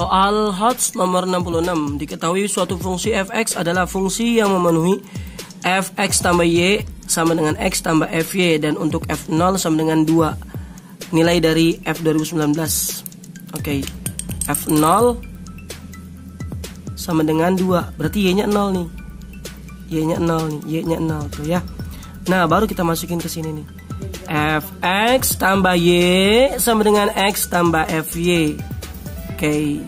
Soal HOTS nomor 66. Diketahui suatu fungsi fx adalah fungsi yang memenuhi fx tambah y sama dengan x tambah fy, dan untuk f0 sama dengan 2 nilai dari f 2019. Oke, f0 sama dengan 2, berarti y-nya 0 nih. Y-nya 0 nih, y-nya 0 tuh ya. Nah, baru kita masukin ke sini nih. Fx tambah y sama dengan x tambah fy. Oke.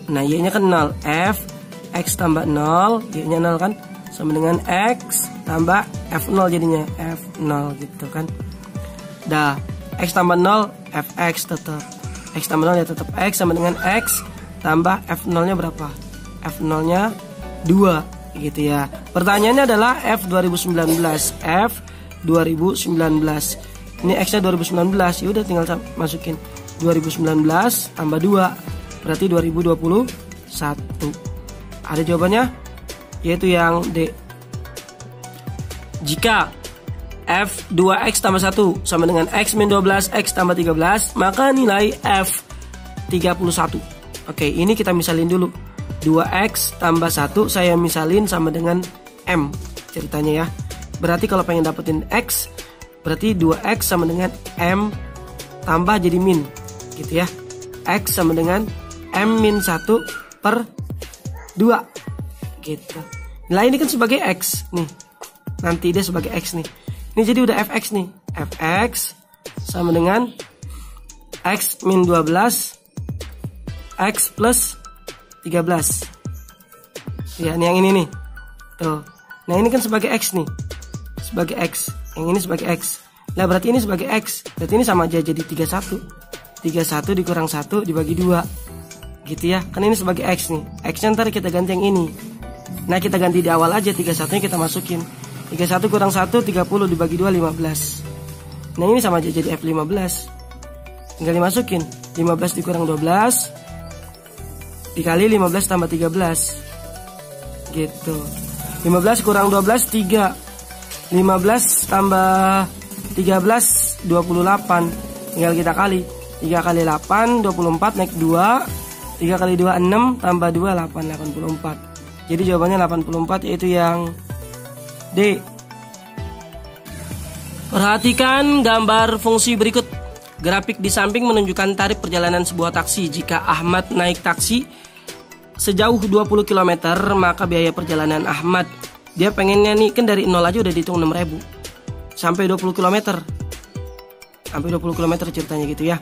Nah, y-nya kan 0. F x tambah 0, y-nya 0 kan, sama dengan x tambah f0 jadinya f0 gitu kan. Dah, x tambah 0 fx tetap. X tambah 0 ya tetap x sama dengan x tambah f0-nya berapa? F0-nya 2 gitu ya. Pertanyaannya adalah f 2019. F 2019. Ini x-nya 2019. Ya udah tinggal masukin 2019 tambah 2 berarti 2021. Ada jawabannya, yaitu yang D. Jika f 2x tambah 1 sama dengan x min 12 x tambah 13, maka nilai f 31. Oke, ini kita misalin dulu. 2x tambah 1 saya misalin sama dengan m ceritanya ya. Berarti kalau pengen dapetin x, berarti 2x sama dengan m tambah jadi min gitu ya. X sama dengan m min 1 per 2 gitu. Nilai ini kan sebagai x nih, nanti dia sebagai x nih. Ini jadi udah fx nih. Fx sama dengan x min 12 x plus 13. Ya, ini yang ini nih. Tuh. Nah, ini kan sebagai x nih. Sebagai x. Yang ini sebagai x. Nah, berarti ini sebagai x. Berarti ini sama aja jadi 31. 31 dikurang 1 dibagi 2. Gitu ya. Kan ini sebagai x nih. X-nya ntar kita ganti yang ini. Nah, kita ganti di awal aja. 31-nya kita masukin. 31 kurang 1 30 dibagi 2 15. Nah, ini sama aja jadi F15. Tinggal dimasukin. 15 dikurang 12 dikali 15 tambah 13 gitu. 15 kurang 12 3. 15 tambah 13 28. Tinggal kita kali. 3 kali 8 24 naik 2. 3 kali 2 6 tambah 2 8 84. Jadi jawabannya 84, yaitu yang D. Perhatikan gambar fungsi berikut. Grafik di samping menunjukkan tarif perjalanan sebuah taksi. Jika Ahmad naik taksi sejauh 20 km, maka biaya perjalanan Ahmad, dia pengennya nih, kan dari 0 aja udah dihitung 6.000 sampai 20 km. Sampai 20 km ceritanya gitu ya.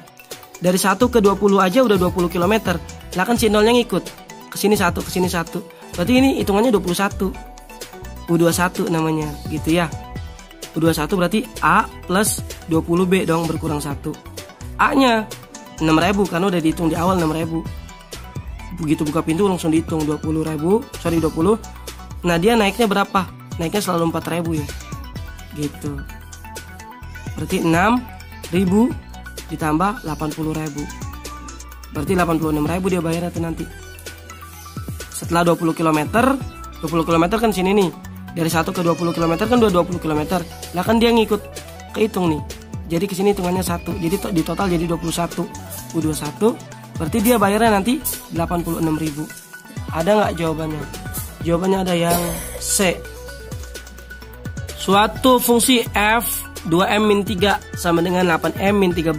Dari 1 ke 20 aja udah 20 km. Lah kan si 0-nya ngikut. Kesini 1, kesini 1. Berarti ini hitungannya 21. U21 namanya gitu ya. U21 berarti A plus 20B dong, berkurang 1. A-nya 6.000 karena udah dihitung di awal 6.000. Begitu buka pintu langsung dihitung 20. Nah, dia naiknya berapa? Naiknya selalu 4.000 ya. Gitu. Berarti 6.000 ditambah 80.000. Berarti 86.000 dia bayarnya tuh nanti. Setelah 20 km, 20 km kan sini nih. Dari 1 ke 20 km kan 20 km. Lah kan dia ngikut kehitung nih. Jadi kesini hitungannya 1. Jadi di total jadi 21. U21. Berarti dia bayarnya nanti 86.000. Ada nggak jawabannya? Jawabannya ada yang C. Suatu fungsi f 2m-3 sama dengan 8m-13.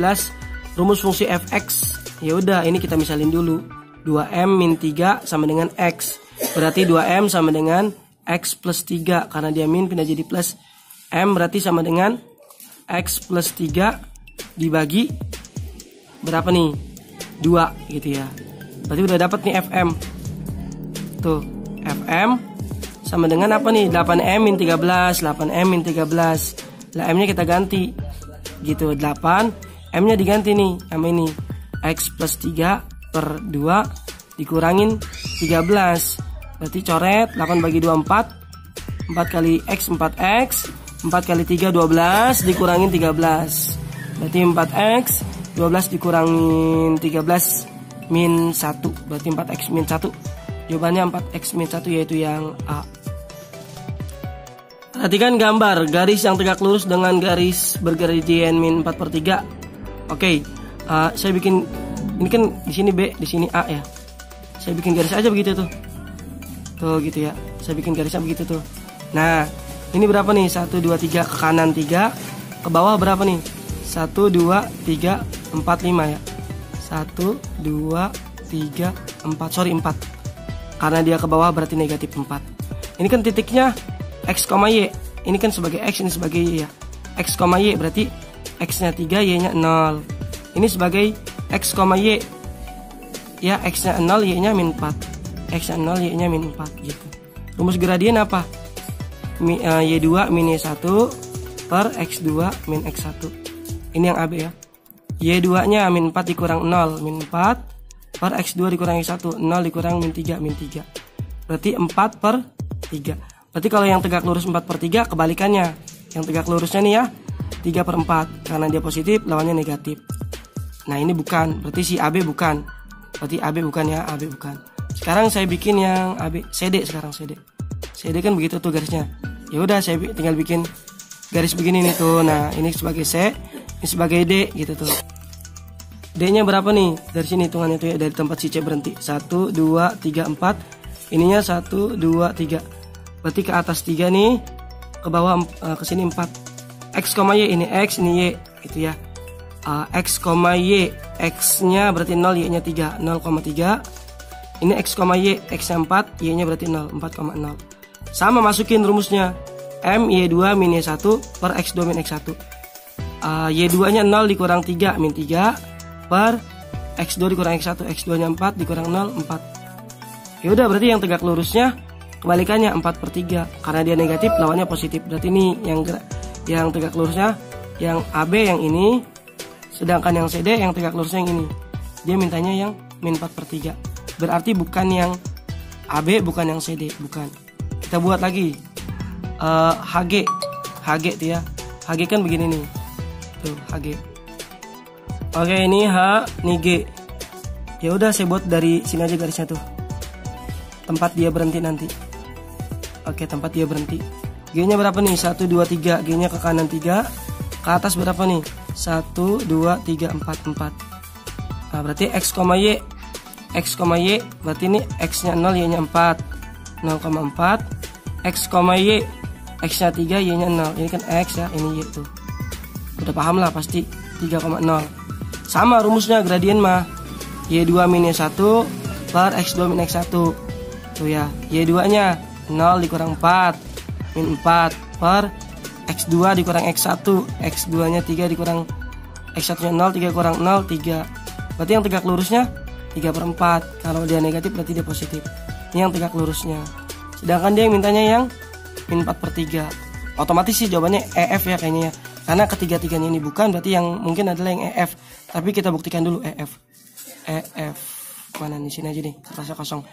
Rumus fungsi fx. Ya udah, ini kita misalin dulu. 2m-3 sama dengan x. Berarti 2m sama dengan x plus 3. Karena dia min pindah jadi plus. M berarti sama dengan x plus 3 dibagi berapa nih? 2 gitu ya. Berarti udah dapat nih fm. Tuh, fm sama dengan apa nih? 8m-13. 8m-13. Lah m-nya kita ganti. Gitu, 8. M-nya diganti nih sama ini. X plus 3 per 2 dikurangin 13. Berarti coret 8 bagi 2 4. 4 kali x 4x. 4 kali 3 12 dikurangin 13. Berarti 4x 12 dikurangin 13 min 1. Berarti 4x min 1. Jawabannya 4x min 1, yaitu yang A. Perhatikan gambar garis yang tegak lurus dengan garis bergradien min 4 per 3. Oke, saya bikin, ini kan di sini B, di sini A ya. saya bikin garis aja begitu tuh. Tuh gitu ya. Saya bikin garisnya begitu tuh. Nah, ini berapa nih? 1 2 3 ke kanan 3, ke bawah berapa nih? 1 2 3 4 5 ya. 1 2 3 4. Sorry 4. Karena dia ke bawah berarti negatif 4. Ini kan titiknya X, Y. Ini kan sebagai X, ini sebagai Y ya. X, Y berarti X-nya 3, Y-nya 0. Ini sebagai X, Y. Ya, X-nya 0, Y-nya min 4. X-nya 0, Y-nya min 4 gitu. Rumus gradien apa? Y2 min Y1 per X2 min X1. Ini yang AB ya. Y2-nya min 4 dikurang 0, min 4 per X2 dikurang X1. 0 dikurang min 3, min 3. Berarti 4 per 3. Berarti kalau yang tegak lurus 4 per 3 kebalikannya. Yang tegak lurusnya nih ya 3 per 4. Karena dia positif lawannya negatif. Nah ini bukan, berarti si AB bukan. Berarti AB bukan ya, AB bukan. Sekarang saya bikin yang AB, CD sekarang CD. CD kan begitu tuh garisnya. Ya udah saya tinggal bikin garis begini nih tuh. Nah, ini sebagai C, ini sebagai D gitu tuh. D-nya berapa nih? Dari sini hitungannya tuh ya, dari tempat si C berhenti. 1 2 3 4. Ininya 1 2 3. Berarti ke atas 3 nih, ke bawah ke sini 4. X, Y ini X, ini Y gitu ya. X, Y, X-nya berarti 0, Y-nya 3, 0,3. Ini X, Y, X-nya 4, Y-nya berarti 0, 4,0. Sama masukin rumusnya. M, Y2 min Y1 per X2 min X1. Y2-nya 0 dikurang 3, min 3 per X2 dikurang X1. X2-nya 4 dikurang 0, 4. Ya udah berarti yang tegak lurusnya kebalikannya 4 per 3. Karena dia negatif, lawannya positif. Berarti ini yang tegak lurusnya, yang AB yang ini. Sedangkan yang CD yang tegak lurusnya yang ini. Dia mintanya yang min 4 per 3. Berarti bukan yang AB, bukan yang CD, bukan. Kita buat lagi HG tuh ya. HG kan begini nih. Tuh HG. Oke, ini H, ini G. Ya udah saya buat dari sini aja garisnya tuh. Tempat dia berhenti nanti. Oke, tempat dia berhenti. G-nya berapa nih? 1 2 3. G-nya ke kanan 3. Ke atas berapa nih? 1 2 3 4 4. Nah, berarti X, Y. X, Y berarti ini X-nya 0, Y-nya 4, 0,4. X, Y, X-nya 3, Y-nya 0. Ini kan X ya, ini Y tuh. Udah paham lah pasti 3,0. Sama rumusnya gradien mah. Y2 min Y1 per X2 min X1. Tuh ya, Y2-nya 0 dikurang 4, min 4 per X2 dikurang X1. X2-nya 3 dikurang X1-nya 0, 3 kurang 0, 3. Berarti yang tegak lurusnya 3 per 4. Kalau dia negatif berarti dia positif. Ini yang tegak lurusnya. Sedangkan dia yang mintanya yang min 4 per 3. Otomatis sih jawabannya EF ya kayaknya ya. Karena ketiga-tiganya ini bukan, berarti yang mungkin adalah yang EF. Tapi kita buktikan dulu EF. EF. Mana di sini aja nih, rasa kosong.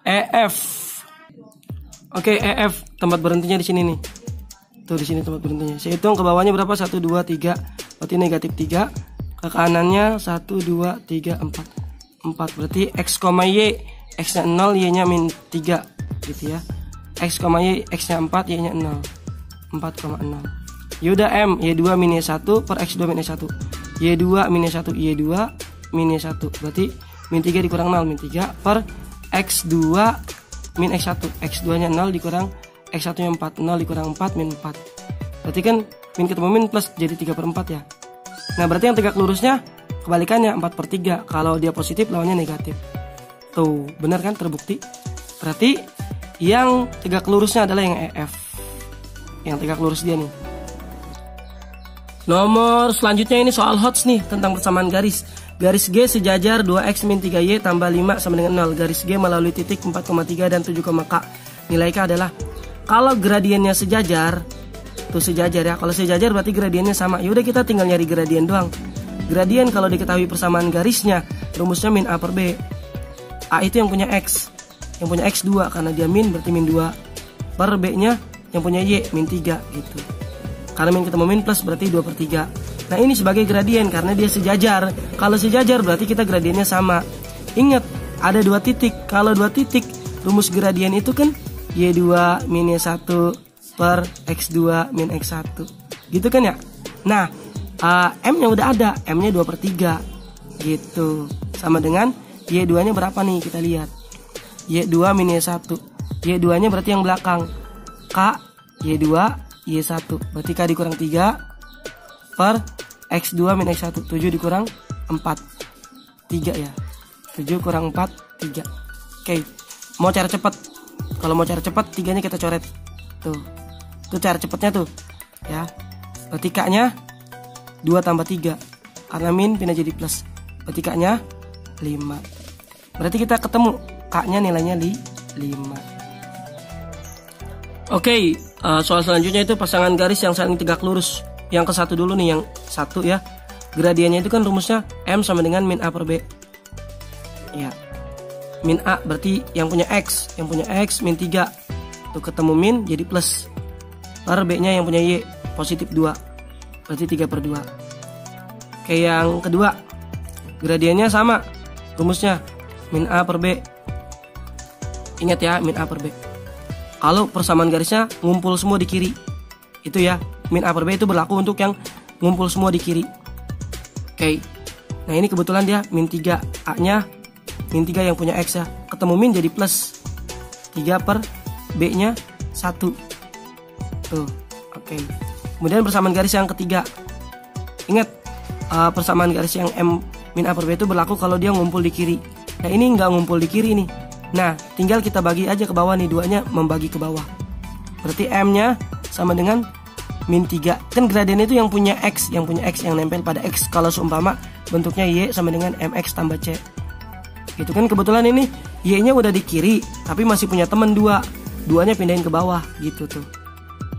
EF. Oke, EF. Tempat berhentinya di sini nih. Tuh di sini tempat berhentinya. Saya hitung ke bawahnya berapa? 1 2 3. Berarti negatif 3. Ke kanannya 1 2 3 4. 4 berarti X, Y, X-nya 0, Y-nya min 3 gitu ya. X, Y, X-nya 4, Y-nya 0, 4,0. Yaudah M, Y2 min Y1 per X2 min Y1. Y2 min Y1, Y2 min Y1 berarti min 3 dikurang 0, min 3 per X2 min X1. X2 nya 0 dikurang X1 nya 4, 0 dikurang 4 min 4. Berarti kan min ketemu min plus jadi 3 per 4 ya. Nah berarti yang tegak lurusnya kebalikannya 4 per 3. Kalau dia positif lawannya negatif. Tuh benar kan, terbukti. Berarti yang tegak lurusnya adalah yang EF. Yang tegak lurus dia nih. Nomor selanjutnya ini soal HOTS nih, tentang persamaan garis. Garis G sejajar 2X min 3Y tambah 5 sama dengan 0. Garis G melalui titik 4,3 dan 7, K. Nilai K adalah, kalau gradiennya sejajar, tuh sejajar ya. Kalau sejajar berarti gradiennya sama. Yaudah kita tinggal nyari gradien doang. Gradien kalau diketahui persamaan garisnya, rumusnya min A per B. A itu yang punya X. Yang punya X 2, karena dia min berarti min 2. Per B nya yang punya Y min 3 gitu. Karena min ketemu min plus berarti 2 per 3. Nah ini sebagai gradien karena dia sejajar. Kalau sejajar berarti kita gradiennya sama. Ingat, ada 2 titik. Kalau 2 titik, rumus gradien itu kan Y2 min Y1 per X2 min X1. Gitu kan ya? Nah, M-nya udah ada. M-nya 2 per 3. Gitu. Sama dengan Y2-nya berapa nih? Kita lihat. Y2 min Y1. Y2 nya berarti yang belakang. K Y2 Y1. Berarti K dikurang 3 per X2 min X1. 7 dikurang 4. 3 ya. 7 kurang 4 3. Oke. Mau cara cepat. Kalau mau cara cepat 3-nya kita coret. Tuh. Itu cara cepatnya tuh. Ya. Berarti K-nya 2 tambah 3. Karena min pindah jadi plus. Berarti K-nya 5. Berarti kita ketemu K-nya nilainya 5. Oke, soal selanjutnya itu pasangan garis yang saling tegak lurus. Yang ke satu dulu nih, yang satu ya. Gradiennya itu kan rumusnya M sama dengan min A per B. Ya. Min A berarti yang punya X min 3. Tuh ketemu min jadi plus. Per B-nya yang punya Y positif 2. Berarti 3 per 2. Oke, yang kedua. Gradiennya sama. Rumusnya min A per B. Ingat ya, min A per B. Kalau persamaan garisnya ngumpul semua di kiri. Itu ya, min A per B itu berlaku untuk yang ngumpul semua di kiri. Oke. Nah, ini kebetulan dia min 3. A-nya min 3 yang punya X ya. Ketemu min jadi plus. 3 per B-nya 1. Tuh, oke. Kemudian persamaan garis yang ketiga. Ingat, persamaan garis yang M min A per B itu berlaku kalau dia ngumpul di kiri. Nah, ini nggak ngumpul di kiri nih. Nah, tinggal kita bagi aja ke bawah nih, duanya membagi ke bawah. Berarti M-nya sama dengan min 3. Kan gradien itu yang punya X yang nempel pada X. Kalau seumpama bentuknya Y sama dengan MX tambah C. Gitu kan, kebetulan ini Y-nya udah di kiri, tapi masih punya temen 2. 2-nya pindahin ke bawah, gitu tuh.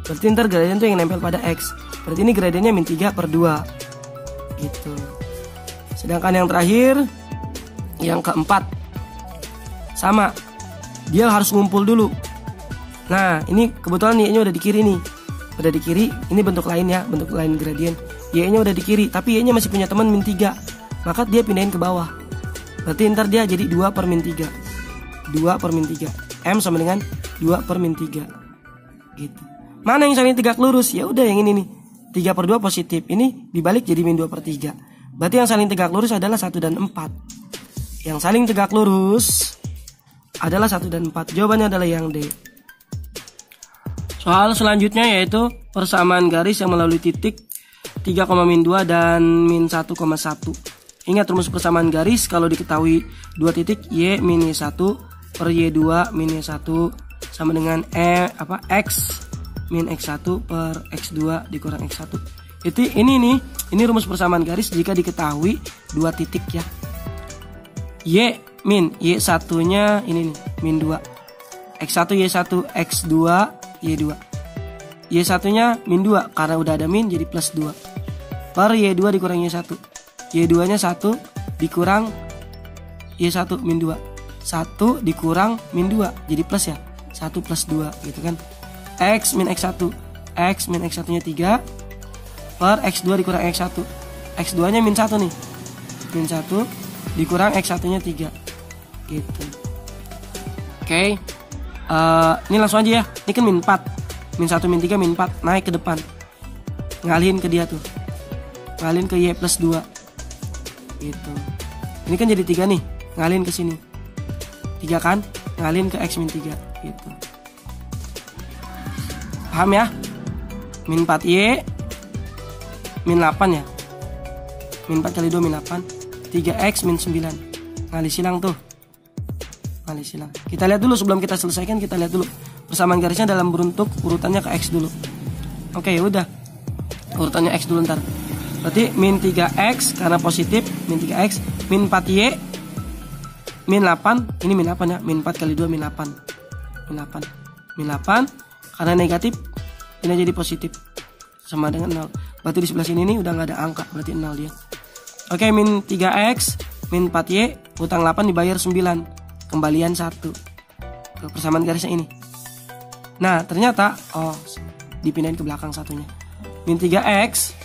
Berarti ntar gradien itu yang nempel pada X. Berarti ini gradiennya min 3 per 2. Gitu. Sedangkan yang terakhir, yang keempat. Sama, dia harus ngumpul dulu. Nah, ini kebetulan Y-nya udah di kiri nih. Udah di kiri, ini bentuk lain ya, bentuk lain gradien. Y-nya udah di kiri, tapi Y-nya masih punya teman min 3. Maka dia pindahin ke bawah. Berarti ntar dia jadi 2 per min 3. 2 per min 3. M sama dengan 2 per min 3. Gitu. Mana yang saling tegak lurus? Ya udah yang ini nih. 3 per 2 positif. Ini dibalik jadi min 2 per 3. Berarti yang saling tegak lurus adalah 1 dan 4. Yang saling tegak lurus adalah 1 dan 4. Jawabannya adalah yang D. Soal selanjutnya yaitu persamaan garis yang melalui titik 3,-2 dan min 1,1. Ingat rumus persamaan garis kalau diketahui 2 titik Y min Y1 per Y2 min Y1 sama dengan X min X1 per X2 dikurang X1. Ini rumus persamaan garis jika diketahui 2 titik ya. Y min Y1 nya ini nih min 2. X1 Y1 X2 Y2. Y1 nya min 2 karena udah ada min jadi plus 2. Per Y2 dikurang Y1. Y2 nya 1 dikurang Y1 min 2. 1 dikurang min 2 jadi plus ya. 1 plus 2 gitu kan. X min X1. X min X1 nya 3 per X2 dikurang X1. X2 nya min 1 nih. Min 1 dikurang X1 nya 3 gitu. Oke. Ini langsung aja ya. Ini kan min 4. Min 1 min 3 min 4 naik ke depan. Ngalihin ke dia tuh. Ngalihin ke Y plus 2. Gitu. Ini kan jadi 3 nih. Ngalihin ke sini. 3 kan? Ngalihin ke X min 3 gitu. Paham ya? Min 4Y min 8 ya. Min 4 kali 2 min 8. 3X min 9. Ngali silang tuh. Ngali silang. Kita lihat dulu sebelum kita selesaikan, kita lihat dulu persamaan garisnya dalam bentuk urutannya ke X dulu. Oke, ya udah. Urutannya X dulu ntar. Berarti min 3X karena positif, min 3X, min 4Y, min 8, ini min 8 ya, min 4 kali 2 min 8. Min 8. Min 8 karena negatif ini jadi positif. Sama dengan 0. Berarti di sebelah sini nih udah nggak ada angka, berarti 0 dia. Oke, min 3X, min 4Y, utang 8 dibayar 9. Kembalian 1. Persamaan garisnya ini. Nah, ternyata dipindahin ke belakang satunya. Min 3X.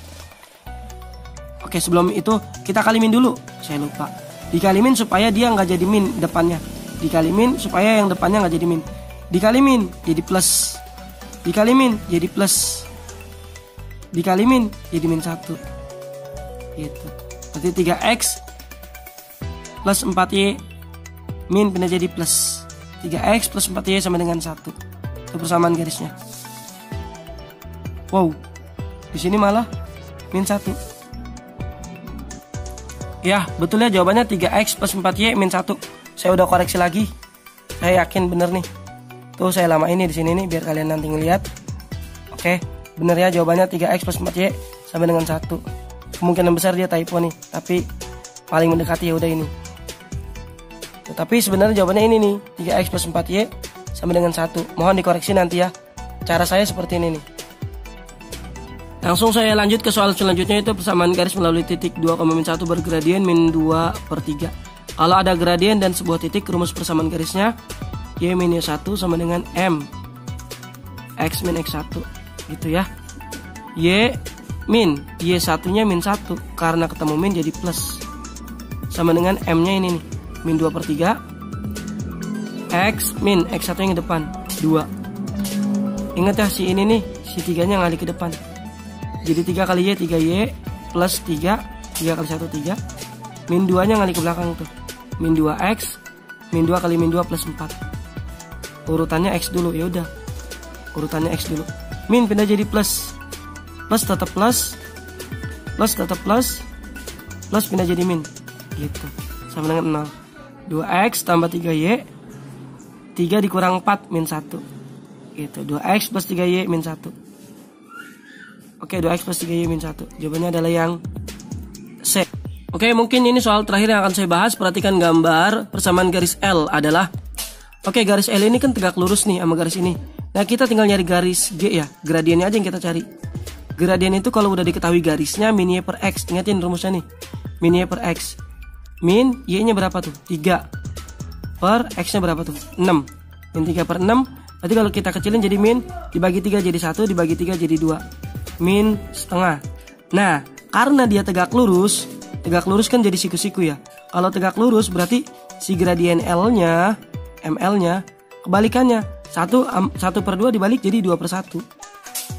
Oke, sebelum itu kita kali min dulu. Saya lupa. Dikali min supaya dia nggak jadi min depannya. Dikali min supaya yang depannya nggak jadi min. Dikali min jadi plus. Dikali min jadi plus. Dikali min jadi min 1. Gitu. Berarti 3X plus 4Y min pindah jadi plus. 3x plus 4y sama dengan 1. Itu persamaan garisnya. Wow, di sini malah min 1. Ya, betul ya, jawabannya 3x plus 4y min 1. Saya udah koreksi lagi. Saya yakin bener nih. Tuh saya lama ini di sini nih biar kalian nanti ngeliat. Oke, bener ya, jawabannya 3x plus 4y sama dengan 1. Kemungkinan besar dia typo nih, tapi paling mendekati ya udah ini. Tapi sebenarnya jawabannya ini nih, 3x plus 4y sama dengan 1. Mohon dikoreksi nanti ya. Cara saya seperti ini nih. Langsung saya lanjut ke soal selanjutnya, itu persamaan garis melalui titik 2,-1 bergradien min 2/3. Kalau ada gradien dan sebuah titik, rumus persamaan garisnya y min y1 sama dengan m x min x1 gitu ya. Y min y1 nya min 1, karena ketemu min jadi plus, sama dengan m nya ini nih, min 2/3 x min x1 yang di depan 2. Ingat ya, si ini nih, si 3 nya ngalih ke depan, jadi 3 kali y 3y plus 3 kali 1 3, min 2 nya ngalih ke belakang tuh, min 2x min 2 kali min 2 plus 4. Urutannya x dulu, ya udah, urutannya x dulu. Min pindah jadi plus, plus tetap plus, plus tetap plus, plus pindah jadi min gitu, sama dengan 0. 2x tambah 3y, 3 dikurang 4 min 1 gitu. 2x plus 3y min 1. Oke, 2x plus 3y min 1. Jawabannya adalah yang C. Oke, mungkin ini soal terakhir yang akan saya bahas. Perhatikan gambar persamaan garis L adalah, oke, garis L ini kan tegak lurus nih sama garis ini. Nah, kita tinggal nyari garis G ya, gradiennya aja yang kita cari. Gradien itu kalau udah diketahui garisnya min y per x, ingatin rumusnya nih, min y per x. Min y nya berapa tuh? 3 per x nya berapa tuh? 6. Min 3 per 6, berarti kalau kita kecilin jadi min, dibagi 3 jadi 1, dibagi 3 jadi 2, min setengah. Nah, karena dia tegak lurus kan jadi siku-siku ya. Kalau tegak lurus berarti si gradien L nya, ML nya, kebalikannya, 1/2 dibalik jadi 2/1.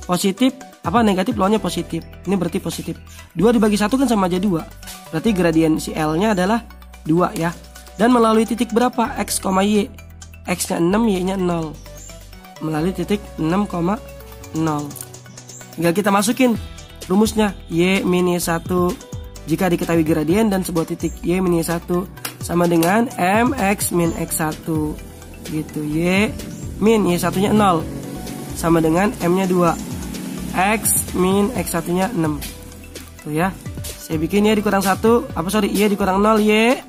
Positif apa negatif, lawannya positif. Ini berarti positif. 2 dibagi 1 kan sama aja 2. Berarti gradien si L nya adalah 2 ya. Dan melalui titik berapa? X, Y. X nya 6, Y nya 0. Melalui titik 6,0. Tinggal kita masukin rumusnya, Y min Y1 jika diketahui gradien dan sebuah titik. Y min Y1 sama dengan MX min X1 gitu. Y min Y1 nya 0 sama dengan M nya 2, X min X1 nya 6. Tuh ya, saya bikin Y dikurang 1, Y dikurang 0, Y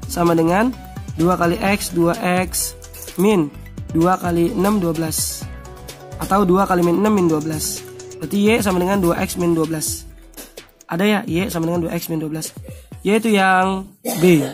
sama dengan 2 kali X, 2X min 2 kali 6, 12. Atau 2 kali min 6 min 12. Berarti Y sama dengan 2X min 12. Ada ya, Y sama dengan 2X min 12. Y itu yang B.